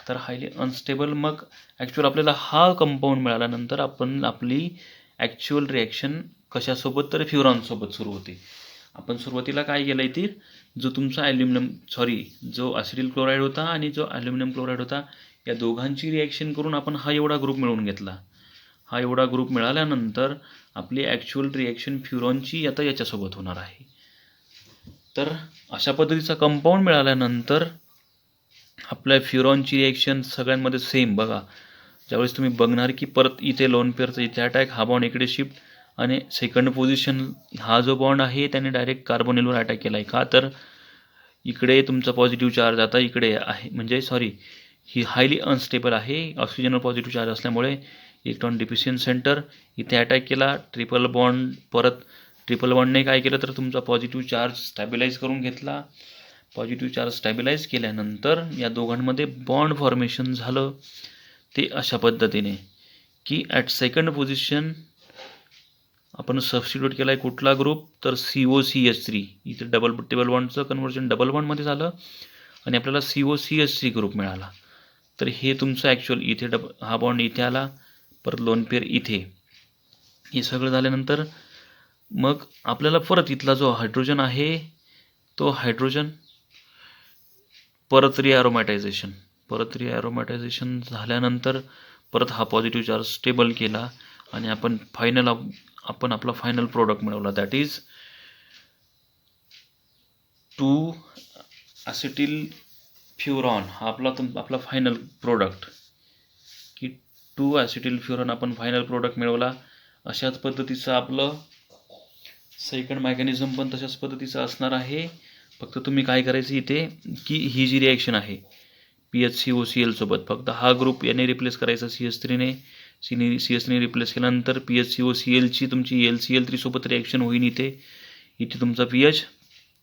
तर हायली अनस्टेबल मग ॲक्च्युअल आपल्याला हा कंपाऊंड मिळाल्यानंतर आपण आपली ॲक्च्युअल रिॲक्शन कशासोबत तर फ्युरॉनसोबत सुरू होते. आपण सुरुवातीला काय केलं आहे ती जो तुमचा जो ॲसिटिल क्लोराईड होता आणि जो ॲल्युमिनियम क्लोराईड होता या दोघांची रिॲक्शन करून आपण हा एवढा ग्रुप मिळवून घेतला. हा एवढा ग्रुप मिळाल्यानंतर आपली ॲक्च्युअल रिॲक्शन फ्युरॉनची आता याच्यासोबत होणार आहे. तर अशा पद्धतीचा कंपाऊंड मिळाल्यानंतर आपल्या फ्युरॉनची रिॲक्शन सगळ्यांमध्ये सेम बघा. ज्यावेळेस तुम्ही बघणार की परत इथे लोन पेअरचं इथे अटॅक, हा बॉन्ड इकडे शिफ्ट आणि सेकंड पोझिशन हा जो बॉन्ड आहे त्याने डायरेक्ट कार्बोनिलवर अटॅक केला आहे. का तर इकडे तुमचा पॉझिटिव्ह चार्ज आता इकडे आहे, म्हणजे सॉरी, ही हायली अनस्टेबल आहे. ऑक्सिजनवर पॉझिटिव्ह चार्ज असल्यामुळे इलेक्ट्रॉन डिफिशियंट सेंटर इथे अटॅक केला. ट्रिपल बॉन्ड, परत ट्रिपल बॉन्डने काय केलं तर तुमचा पॉझिटिव्ह चार्ज स्टॅबिलाईज करून घेतला. पॉझिटिव्ह चार्ज स्टॅबिलाईज केल्यानंतर या दोघांमध्ये बॉन्ड फॉर्मेशन झालं. ते अशा पद्धतीने की ॲट सेकंड पोझिशन आपण सबस्टिट्यूट केला आहे कुठला ग्रुप तर COCH3. इथे टेबल बॉन्डचं कन्व्हर्जन डबल बॉन्डमध्ये झालं आणि आपल्याला COCH3 ग्रुप मिळाला. तर हे तुमचं ॲक्च्युअल इथे हा बॉन्ड इथे आला, परत लोन पेअर इथे. हे सगळं झाल्यानंतर मग आपल्याला परत इथला जो हायड्रोजन आहे तो हायड्रोजन परत रिॲरोमॅटायझेशन झाल्यानंतर परत हा पॉझिटिव्ह चार्ज स्टेबल केला आणि आपण आपला फायनल प्रोडक्ट मिळवला. That is 2 acetyl फ्युरॉन. हा आपला फायनल प्रोडक्ट की 2 ॲसिटिल फ्युरॉन आपण फायनल प्रोडक्ट मिळवला. अशाच पद्धतीचं आपलं सेकंड मेकॅनिझम पण तशाच पद्धतीचं असणार आहे. फक्त तुम्ही काय करायचं इथे की ही जी रिॲक्शन आहे PHCOCl सोबत फक्त हा ग्रुप याने रिप्लेस करायचा CH3ने. CH3ने रिप्लेस केल्यानंतर PHCOClची तुमची LCl3 सोबत रिॲक्शन होईल. इथे तुमचा pH,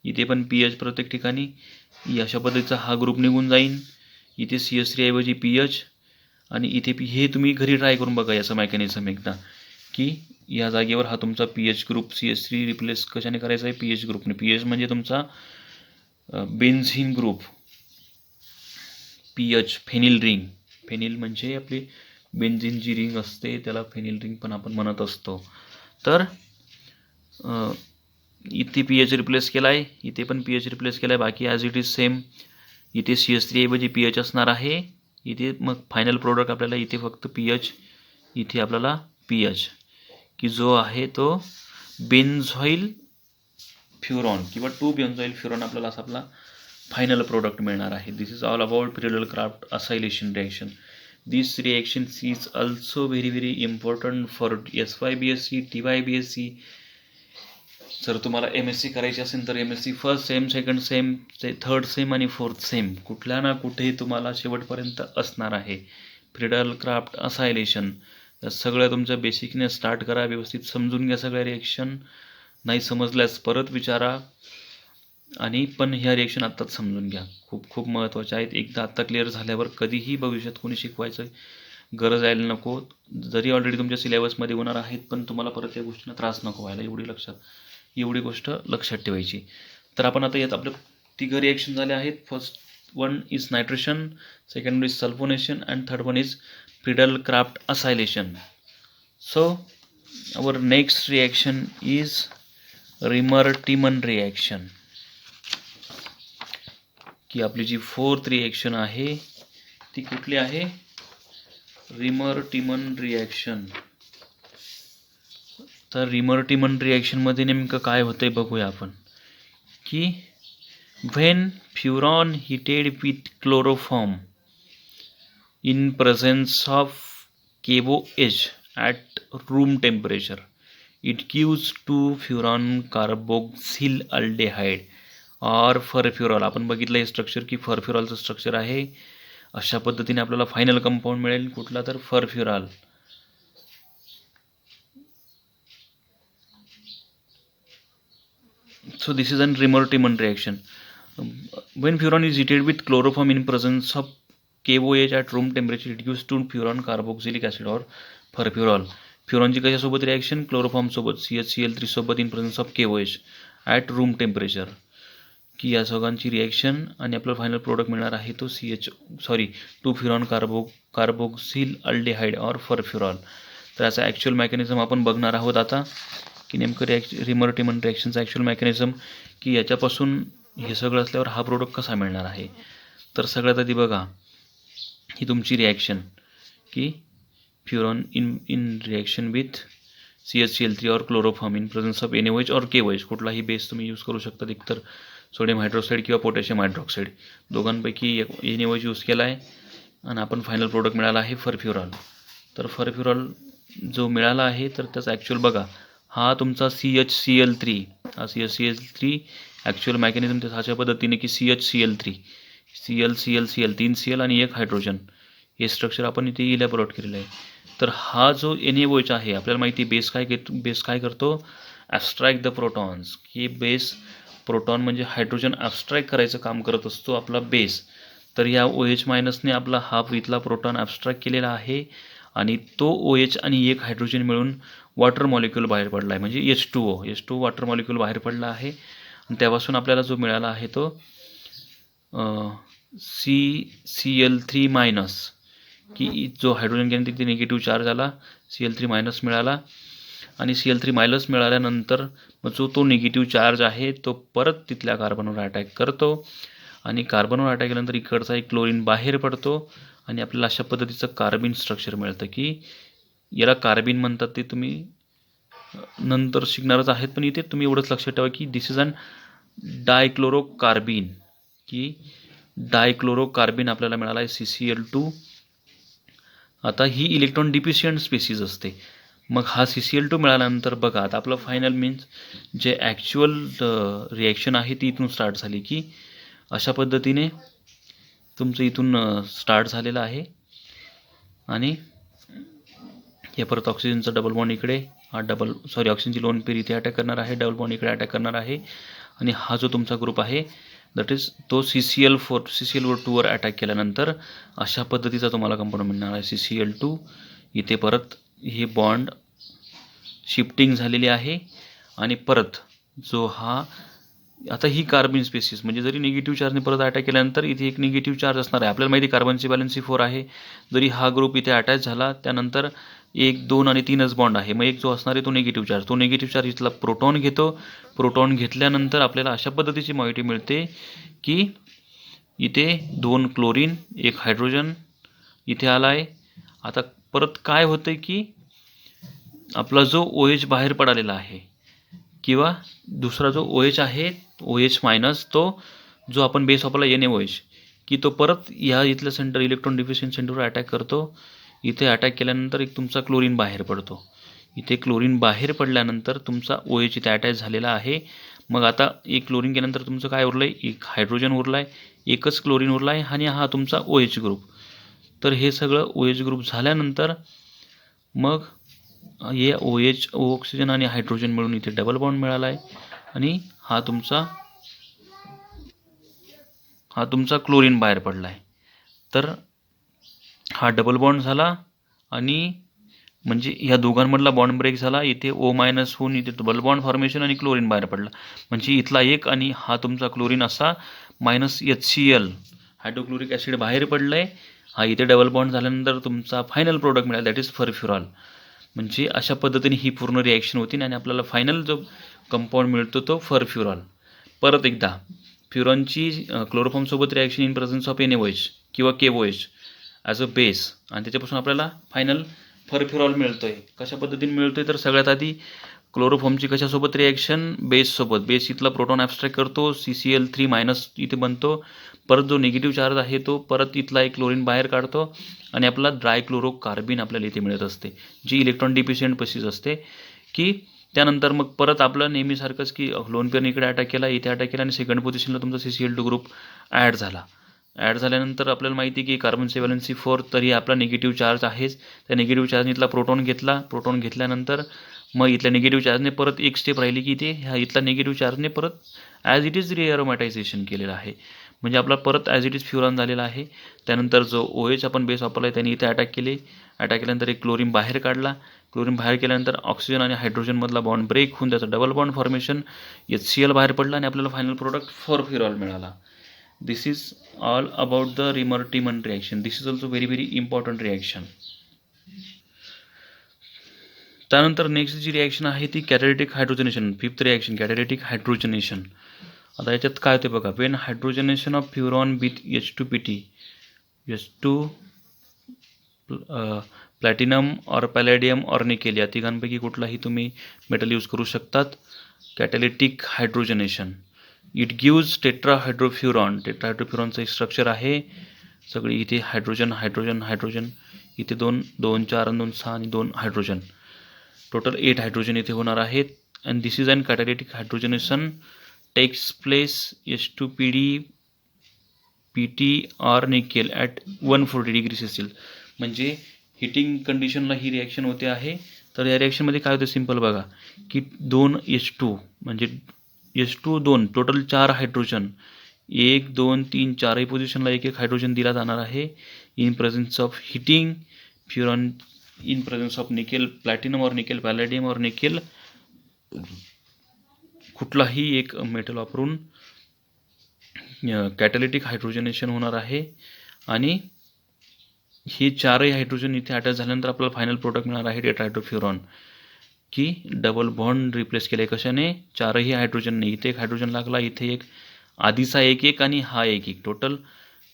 इथे पण pH प्रत्येक ठिकाणी. अशा पद्धतीचा हा ग्रुप निघून जाईन. इथे CH3 ऐवजी pH आणि इथे हे तुम्ही घरी ट्राय करून बघा याचं मेकॅनिझम एकदा की या जागेवर हा तुमचा pH ग्रुप CH3 रिप्लेस कशाने करायचा आहे pH ग्रुपने. pH म्हणजे तुमचा benzene group, pH phenyl ring. Phenyl म्हणजे आपली बेन्झीन जी रिंग असते त्याला फेनिल रिंग पण आपण म्हणत असतो. तर इथे pH रिप्लेस केला आहे, इथे पण pH रिप्लेस केला आहे. बाकी ॲज इट इज सेम. इथे CH3 ऐवजी pH असणार आहे. इथे मग फायनल प्रोडक्ट आपल्याला इथे फक्त pH, इथे आपल्याला pH की जो आहे तो बेन्झॉइल फ्युरॉन किंवा 2 बेन्झॉइल फ्युरॉन आपल्याला असा आपला फायनल प्रोडक्ट मिळणार आहे. This is all about Friedel craft acylation reaction. This reaction is also very important for SYBSc, TYBSc. जर तुम्हाला MSc करायची असेल तर MSc first sem, second sem, third sem आणि फोर्थ सेम कुठल्या ना कुठे तुम्हाला शेवटपर्यंत असणार आहे. पिरियडल क्राफ्ट असायलेशन सगळं तुमचं बेसिकने स्टार्ट करा. व्यवस्थित समजून घ्या सगळ्या रिॲक्शन. नाही समजल्यास परत विचारा आणि पण ह्या रिॲक्शन आत्ताच समजून घ्या. खूप महत्त्वाच्या आहेत. एकदा आत्ता क्लिअर झाल्यावर कधीही भविष्यात कोणी शिकवायचं गरज यायला नको. जरी ऑलरेडी तुमच्या सिलेबसमध्ये होणार आहेत पण तुम्हाला परत या गोष्टींना त्रास नको व्हायला. एवढी गोष्ट लक्षात ठेवायची. तर आपण आता यात आपलं 3 रिॲक्शन झाले आहेत. First one is nitration, second one is sulphonation and third one is Friedel craft acylation. So our next reaction is Rimmer-Tiemann reaction की आपली जी 4th रिॲक्शन आहे ती कुठली आहे Rimmer-Tiemann रिॲक्शन. तर Rimmer-Tiemann रिॲक्शनमध्ये नेमकं काय होतंय बघूया आपण की when furon heated with chloroform in presence of KOH at room temperature it gives 2-furon carboxyl aldehyde or फरफ्युरॉल. आपण बघितलं हे स्ट्रक्चर की फरफ्युरॉलचं स्ट्रक्चर आहे. अशा पद्धतीने आपल्याला फायनल कंपाऊंड मिळेल कुठला तर फरफ्युरॉल. So this is an Rimmer-Tiemann reaction. When furon is heated with chloroform in presence of KOH at room temperature it gives 2-furon carboxylic acid or फरफ्युरॉल. फ्युरॉनची कशासोबत रिॲक्शन क्लोरोफॉर्म सोबत CHCl3 सोबत in presence of KOH at room temperature की या सगळ्यांची reaction आणि आपलं final product मिळणार आहे तो 2-फ्युरॉन कार्बोक्सिल अल्डेहाइड और फरफ्युरॉल. तर याचा ॲक्च्युअल मेकॅनिझम आपण बघणार आहोत आता की नेमकं Rimmer-Tiemann रिॲक्शनचा ॲक्च्युअल मेकॅनिझम की याच्यापासून हे सगळं असल्यावर हा प्रोडक्ट कसा मिळणार आहे. तर सगळ्यात आधी बघा ही तुमची रिॲक्शन की फ्युरॉन इन रिॲक्शन विथ CHCl3 और chloroform in presence of NaOH और KOH. कुठलाही बेस तुम्ही यूज करू शकता, एकतर सोडियम हायड्रॉक्साईड किंवा पोटॅशियम हायड्रॉक्साईड दोघांपैकी NaOH यूज केला आहे आणि आपण फायनल प्रोडक्ट मिळाला आहे फरफ्युरॉल. तर फरफ्युरॉल जो मिळाला आहे तर त्याचा ॲक्च्युअल बघा हा तुमचा CHCl3, हा CHCl3 ॲक्च्युअल मेकॅनिझम त्याच्या अशा पद्धतीने की CHCl3, Cl तीन Cl आणि एक हायड्रोजन, हे स्ट्रक्चर आपण इथे इलॅबोरेट केलेलं आहे. तर हा जो NaOH आहे, आपल्याला माहिती आहे बेस काय करतो, ॲब्स्ट्रॅक्ट द प्रोटॉन्स, की बेस प्रोटॉन म्हणजे हायड्रोजन ॲब्स्ट्रॅक्ट करायचं काम करत असतो आपला बेस. तर या OH मायनसने आपला हाफ इथला प्रोटॉन ॲब्स्ट्रॅक्ट केलेला आहे आणि तो OH आणि एक हायड्रोजन मिळून वॉटर मॉलिक्यूल बाहेर पडला आहे, म्हणजे H2O वॉटर मॉलिक्यूल बाहेर पडला आहे. आणि त्यापासून आपल्याला जो मिळाला आहे तो Cl3 मायनस, की जो हायड्रोजन गेला तिथे निगेटिव्ह चार्ज आला, Cl3 मायनस मिळाला. आणि Cl3 मायनस मिळाल्यानंतर मग जो तो निगेटिव्ह चार्ज आहे तो परत तिथल्या कार्बनवर अटॅक करतो आणि कार्बनवर अटॅक केल्यानंतर इकडचा एक क्लोरीन बाहेर पडतो आणि आपल्याला अशा पद्धतीचं कार्बिन स्ट्रक्चर मिळतं, की याला कार्बिन म्हणतात. ते तुम्ही नंतर शिकणारच आहेत, पण इथे तुम्ही एवढंच लक्षात ठेवा की दिस इज अन डायक्लोरोकार्बिन, की डायक्लोरोकार्बिन आपल्याला मिळाला आहे CCl2. आता ही इलेक्ट्रॉन डिफिशियंट स्पेसीज असते. मग हा CCl2 मिळाल्यानंतर बघा आता आपलं फायनल मीन्स जे ॲक्च्युअल रिॲक्शन आहे ती इथून स्टार्ट झाली, की अशा पद्धतीने तुमचं इथून स्टार्ट झालेलं आहे. आणि हे परत ऑक्सिजनचा डबल बॉन्ड इकडे, हा ऑक्सिजनची लोन पेर इथे अटॅक करणार आहे, डबल बॉन्ड इकडे अटॅक करणार आहे. आणि हा जो तुमचा ग्रुप आहे दॅट इज तो CCl2वर अटॅक केल्यानंतर अशा पद्धतीचा तुम्हाला कंपाऊंड मिळणार आहे CCl2. इथे परत हे बॉन्ड शिफ्टिंग झालेली आहे आणि परत जो हा आता ही कार्बन स्पेसिस म्हणजे जरी निगेटिव्ह चार्जने परत अटॅक केल्यानंतर इथे एक निगेटिव्ह चार्ज असणार आहे. आपल्याला माहिती कार्बनची बॅलन्सी 4 आहे. जरी हा ग्रुप इथे अटॅच झाला त्यानंतर 1, 2 आणि 3च बॉन्ड आहे. मग एक जो असणार आहे तो निगेटिव्ह चार्ज इथला प्रोटॉन घेतो. प्रोटॉन घेतल्यानंतर आपल्याला अशा पद्धतीची माहिती मिळते की इथे 2 क्लोरीन 1 हायड्रोजन इथे आला आहे. आता परत काय होतं की आपला जो OH बाहेर पडालेला आहे किंवा दुसरा जो OH आहे OH मायनस, तो जो आपण बेस वापरला NaOH, की तो परत ह्या इथलं सेंटर इलेक्ट्रॉन डिफिशियंट सेंटरवर अटॅक करतो. इथे अटॅक केल्यानंतर एक तुमचा क्लोरीन बाहेर पडतो. इथे क्लोरीन बाहेर पडल्यानंतर तुमचा OH इथे अटॅच झालेला आहे. मग आता एक क्लोरीन केल्यानंतर तुमचं काय उरलं आहे, एक हायड्रोजन उरला आहे, एकच क्लोरीन उरला आहे आणि हा तुमचा OH ग्रुप. तर हे सगळं OH ग्रुप झाल्यानंतर मग हे OH ऑक्सिजन आणि हायड्रोजन मिळून इथे डबल बॉन्ड मिळाला आहे आणि हा तुमचा क्लोरीन बाहेर पडला आहे. तर हा डबल बॉन्ड झाला आणि म्हणजे ह्या दोघांमधला बॉन्ड ब्रेक झाला. इथे O मायनस होऊन इथे डबल बॉन्ड फॉर्मेशन आणि क्लोरीन बाहेर पडला. म्हणजे इथला एक आणि हा तुमचा क्लोरीन असा मायनस HCl हायड्रोक्लोरिक ॲसिड बाहेर पडलं आहे. हा इथे डबल बॉन्ड झाल्यानंतर तुमचा फायनल प्रोडक्ट मिळाला दॅट इज फरफ्युरॉल. म्हणजे अशा पद्धतीने ही पूर्ण रिॲक्शन होती आणि आपल्याला फायनल जो कंपाऊंड मिळतो तो फरफ्युरॉल. परत एकदा फ्युरॉनची क्लोरोफॉर्मसोबत reaction in presence of NaOH किंवा KOH ॲज अ बेस आणि त्याच्यापासून आपल्याला फायनल फरफ्युरॉल मिळतो आहे. कशा पद्धतीने मिळतो आहे तर सगळ्यात आधी क्लोरोफॉर्मची कशासोबत रिॲक्शन, बेससोबत. बेस इथला प्रोटॉन ॲब्स्ट्रॅक्ट करतो, CCl3 मायनस इथे बनतो. परत जो निगेटिव्ह चार्ज आहे तो परत इथला एक क्लोरीन बाहेर काढतो आणि आपला डायक्लोरोकार्बिन आपल्याला इथे मिळत असते, जी इलेक्ट्रॉन डिफिशियंट स्पेसीज असते. की त्यानंतर मग परत आपलं नेहमीसारखंच की लोन पेअरने इकडे अटॅक केला, इथे अटॅक केला आणि सेकंड पोझिशनला तुमचा CCl2 ग्रुप ॲड झाला. ॲड झाल्यानंतर आपल्याला माहिती आहे की कार्बनची व्हॅलन्सी 4, तरी आपला निगेटिव्ह चार्ज आहेच. त्या निगेटिव्ह चार्जने इथला प्रोटॉन घेतल्यानंतर मग इथल्या निगेटिव्ह चार्जने परत एक स्टेप राहिली की ते ह्या इथला निगेटिव्ह चार्जने परत ॲज इट इज रिअरोमॅटायझेशन केलेलं आहे. म्हणजे आपला परत ॲज इट इज फ्युरॉन झालेला आहे. त्यानंतर जो OH आपण बेस वापरला आहे त्याने इथे अटॅक केल्यानंतर एक क्लोरीन बाहेर काढला. क्लोरीन बाहेर केल्यानंतर ऑक्सिजन आणि हायड्रोजनमधला बॉन्ड ब्रेक होऊन त्याचा डबल बॉन्ड फॉर्मेशन HCl बाहेर पडला आणि आपल्याला फायनल प्रोडक्ट फॉरफ्युरॉल मिळाला. This is all about the Reimer Tiemann reaction. This is also very very important reaction. त्यानंतर नेक्स्ट जी रिॲक्शन आहे ती कॅटॅलिटिक हायड्रोजनेशन. Fifth reaction कॅटॅलिटिक हायड्रोजनेशन. आता याच्यात काय होते बघा, when hydrogenation of furan with H2PT, H2 platinum or palladium or nickel या तिघांपैकी कुठलाही तुम्ही मेटल यूज करू शकतात. कॅटॅलिटिक हायड्रोजनेशन इट गिव्ज टेट्राहायड्रोफ्युरॉन. टेट्राहायड्रोफ्युरॉनचं एक स्ट्रक्चर आहे. सगळी इथे हायड्रोजन इथे 2, 4 आणि 2, 6 आणि 2 हायड्रोजन. टोटल 8 हायड्रोजन इथे होणार आहेत. And this is an catalytic hydrogenation takes place H2PD PT or nickel at 140 degree Celsius. म्हणजे हिटिंग कंडिशनला ही रिॲक्शन होते आहे. तर या रिॲक्शनमध्ये काय होतं सिम्पल बघा की 2 H2 म्हणजे H2 2 टोटल 4 हायड्रोजन 1 2 3 4ही पोझिशनला एक एक हायड्रोजन दिला जाणार आहे in presence of heating furan in presence of nickel platinum or nickel palladium or nickel कुठलाही एक मेटल वापरून कॅटॅलिटिक हायड्रोजनेशन होणार आहे. आणि हे 4ही हायड्रोजन इथे अटॅच झाल्यानंतर आपल्याला फायनल प्रोडक्ट मिळणार आहे टेट्राहायड्रोफ्युरॉन की डबल बॉन्ड रिप्लेस केले कशाने 4ही हायड्रोजनने. इथे एक हायड्रोजन लागला, इथे एक आधीचा एक एक आणि हा एक एक टोटल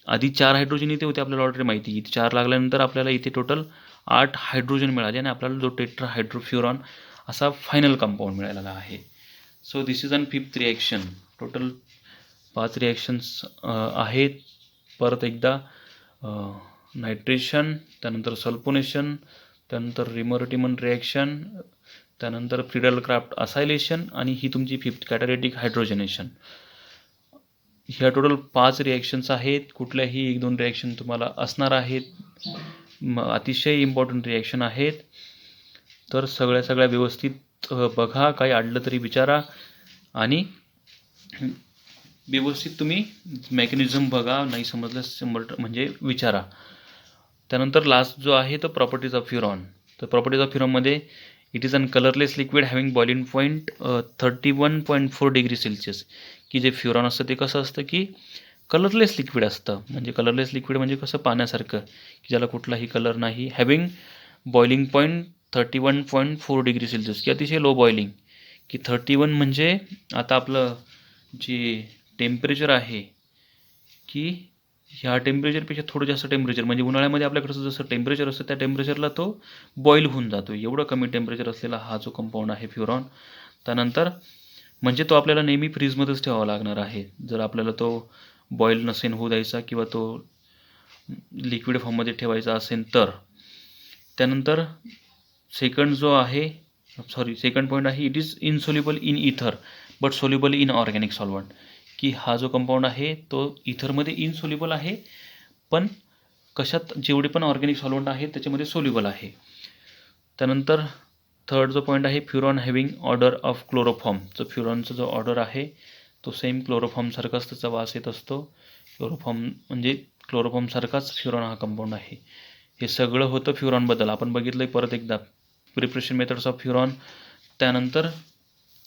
आधी 4 हायड्रोजन इथे होते आपल्याला ऑलरेडी माहिती. इथे 4 लागल्यानंतर आपल्याला इथे टोटल 8 हायड्रोजन मिळाले आणि आपल्याला जो टेट्राहायड्रोफ्युरॉन असा फायनल कंपाऊंड मिळालेला आहे. So this is an 5th reaction. Total 5 reactions आहेत. परत एकदा नायट्रेशन, त्यानंतर सल्फोनेशन, त्यानंतर रिमर्टिमन रिॲक्शन, त्यानंतर फ्रिडल क्राफ्ट असायलेशन आणि ही तुमची 5th कॅटॅलिटिक हायड्रोजनेशन. ह्या टोटल 5 रिॲक्शन्स आहेत. कुठल्याही 1-2 रिॲक्शन तुम्हाला असणार आहेत. अतिशय इम्पॉर्टंट रिॲक्शन आहेत. तर सगळ्या व्यवस्थित बघा, काही अडलं तरी विचारा आणि व्यवस्थित तुम्ही मेकॅनिझम बघा, नाही समजलं म्हणजे विचारा. त्यानंतर लास्ट जो आहे तो प्रॉपर्टीज ऑफ फ्युरॉन. तर प्रॉपर्टीज ऑफ फ्युरॉनमध्ये it is an colourless liquid having boiling point 31.4 degree Celsius. की जे फ्युरॉन असतं ते कसं असतं की कलरलेस लिक्विड असतं. म्हणजे कलरलेस लिक्विड म्हणजे कसं पाण्यासारखं की ज्याला कुठलाही कलर नाही. Having boiling point 31.4 degree Celsius की अतिशय लो बॉइलिंग. की 31 म्हणजे आता आपलं जे टेम्परेचर आहे की ह्या टेम्परेचरपेक्षा थोडं जास्त टेम्परेचर म्हणजे उन्हाळ्यामध्ये आपल्याकडचं जसं टेम्परेचर असतं त्या टेम्परेचरला तो बॉईल होऊन जातो. एवढं कमी टेम्परेचर असलेला हा जो कंपाऊंड आहे फ्युरॉन. त्यानंतर म्हणजे तो आपल्याला नेहमी फ्रीजमध्येच ठेवावा लागणार आहे जर आपल्याला तो बॉईल नसेल होऊ द्यायचा किंवा तो लिक्विड फॉर्ममध्ये ठेवायचा असेल तर. त्यानंतर सेकंड पॉईंट आहे इट इज इनसोल्युबल इन इथर but soluble in organic solvent. की हा जो कंपाऊंड आहे तो इथरमध्ये इनसोल्युबल आहे पण कशात जेवढे पण ऑर्गॅनिक सॉल्वंट आहेत त्याच्यामध्ये सोल्युबल आहे. त्यानंतर थर्ड जो पॉईंट आहे फ्युरॉन हॅव्हिंग ऑर्डर ऑफ क्लोरोफॉर्म. जो फ्युरॉनचा जो ऑर्डर आहे तो सेम क्लोरोफॉर्मसारखाच त्याचा वास येत असतो. क्लोरोफॉर्मसारखाच फ्युरॉन हा कंपाऊंड आहे. हे सगळं होतं फ्युरॉनबद्दल. आपण बघितलं परत एकदा प्रिपरेशन मेथड्स ऑफ फ्युरॉन, त्यानंतर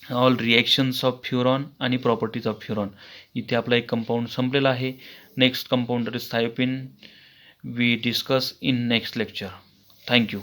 ऑल रिॲक्शन्स ऑफ फ्युरॉन आणि प्रॉपर्टीज ऑफ फ्युरॉन. इथे आपला एक कंपाऊंड संपलेला आहे. Next compound is thiophene. We discuss in next lecture. Thank you.